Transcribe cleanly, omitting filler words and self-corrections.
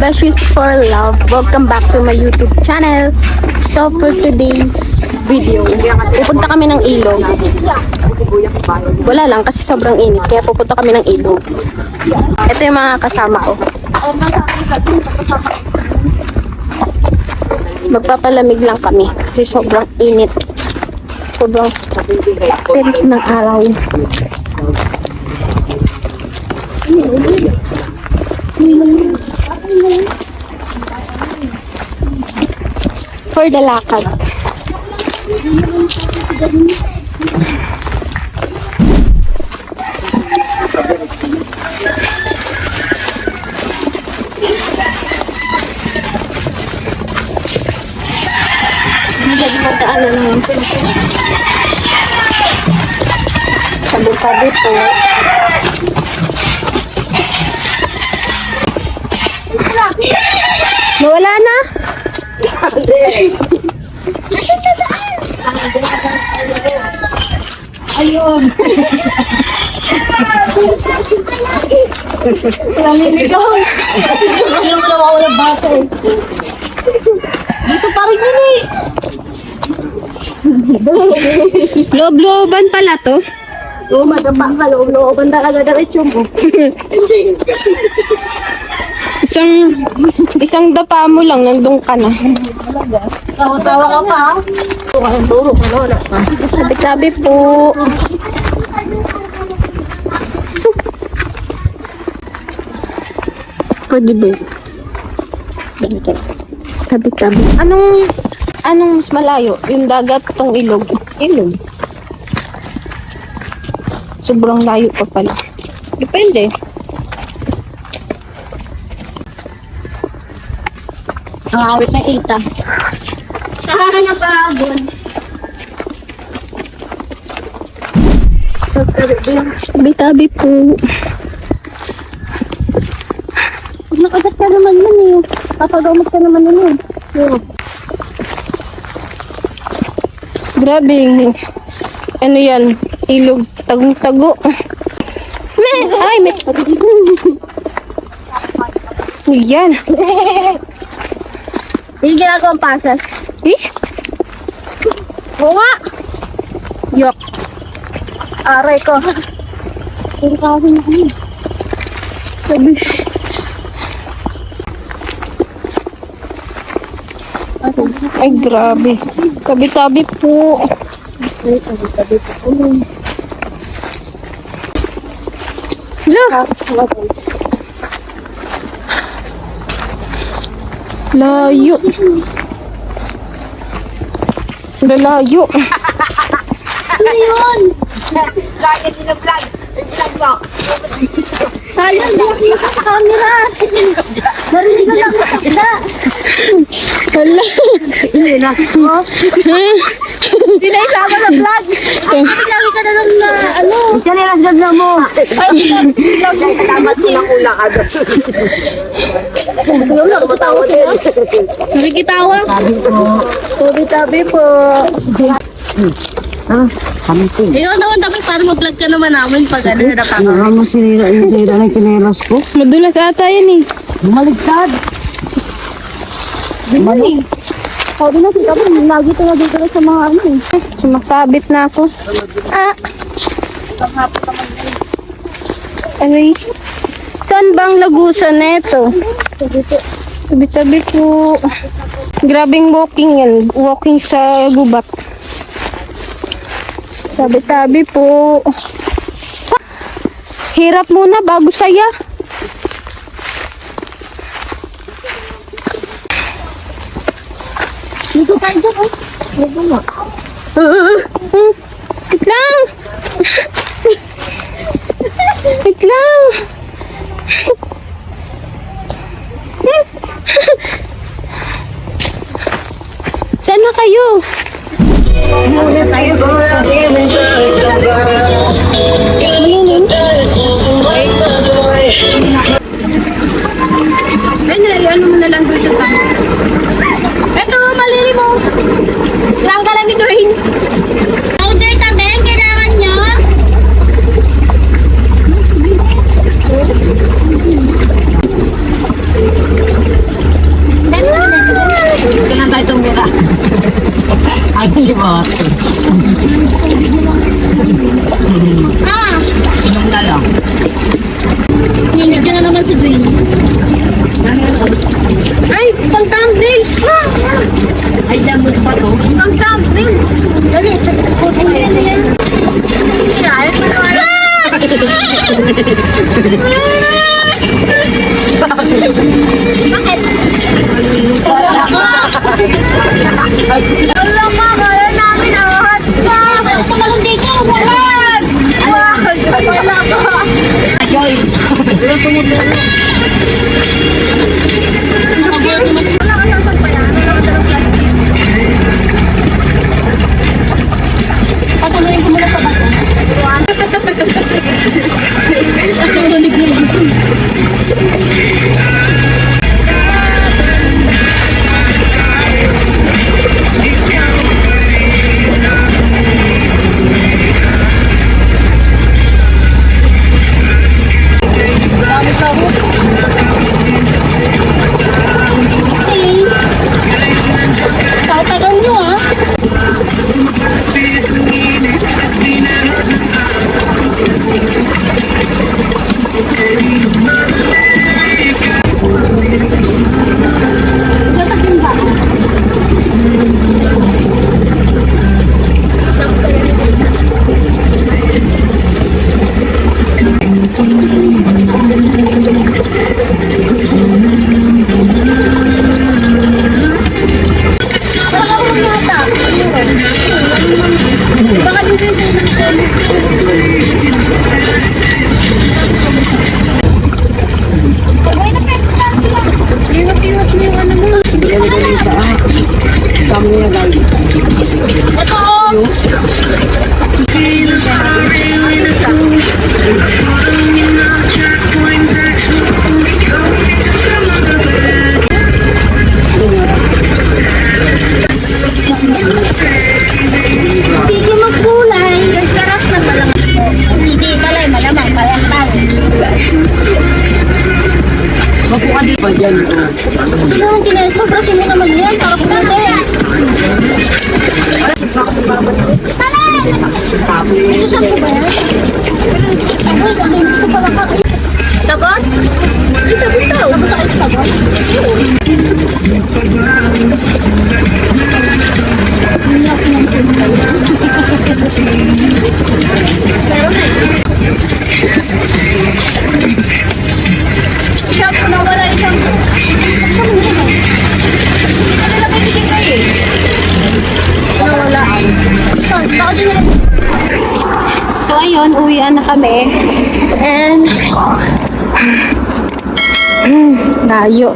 Precious for Love. Welcome back to my YouTube channel. So for today's video, pupunta kami ng ilog. Wala lang kasi sobrang init, kaya pupunta kami ng ilog. Ito yung mga kasama ko. Magpapalamig lang kami kasi sobrang init. Sobrang tirik ng araw. For the lakad. Sabi-sabi po. Nawala na? Ayun. Naliligaw. Ano mo naman walang bata eh. Dito pa rin yun eh. Loob-looban pala to. Oo, madapa ka. Loob-looban talaga diretso mo. Isang dapa mo lang, nandun ka na. Tawa-tawa ka pa. Tabi-tabi po. Pwede ba? Tabi-tabi. Anong mas malayo? Yung dagat, tong ilog? Ilog. Sobrang layo pa pala. Depende. Ang awit ng ita. Nakahanap pa abon. Tabi-tabi po. Nakagat ka naman yun eh. Papagamot ka naman yun eh. Grabe. Ano yan? Ilog. Tagong-tago. Ay, may... Yan. Yung ginagawang pasas. Eh? Oo nga. Yok. Aray ko. Pero kasi na kami. Sabi. Ay, grabe. Tabi-tabi po. Ay, tabi-tabi po. Hala. Layo. Lalayo. Ano yun? Lagi din ang vlog. Vlog mo. Sayang, di ako sa camera. Narinig ko lang sa camera. Hala. Hindi na. Hindi na isama na vlog. Lagi ka na lang na ano. Chanilas ganda mo. Salamat ko na kula ka doon. Yung lang, matawa sila. Nakikitawa. Tabi-tabi po. Kami po. Ikaw naman dapat para mag-vlog ka naman namin pag ano na pa. Ano mo sinira ng kinelas ko? Madulas ata yan eh. Bumaligtad. Bumalik. Sabi na si Kapag, lagi ito dito sa mga ano eh. Sumasabit na ako. Ah! Aray. Saan bang lagusan na ito? Tabi-tabi po. Grabing walking yan. Walking sa gubat. Tabi-tabi po. Hirap muna bago saya. Dito tayo dyan, oh. Huwag mo. Wait lang. Wait lang. Saan na kayo? Muna tayo doon sa Malinin. Ano mo na lang dito sa eto, malili mo. Langgalan ni Dwayne. tumutulo. Patuloyin ko muna sa bato. Okay. Tatagal nyo ah. Tatagin ba? Baka dito iwas mo yung ano mo. Kami na galit. Ito! Hindi magkulay. Nagkaras na pala. Hindi, kalay malamang. Parang pang. Mapuka di ba dyan? Ano ang kinalit ko? Brush mo naman yan. Sarap na siya. Ito siya po ba yan? Ay, ano dito pala ka? Sagot? Ay, sagot daw. Sagot ako sa sagot. Siya po nawala isang... Saan mo yun? Ano na pipigil kayo? Nawala. Saan? Baka din na. So ayun, uwian na kami. And... layo.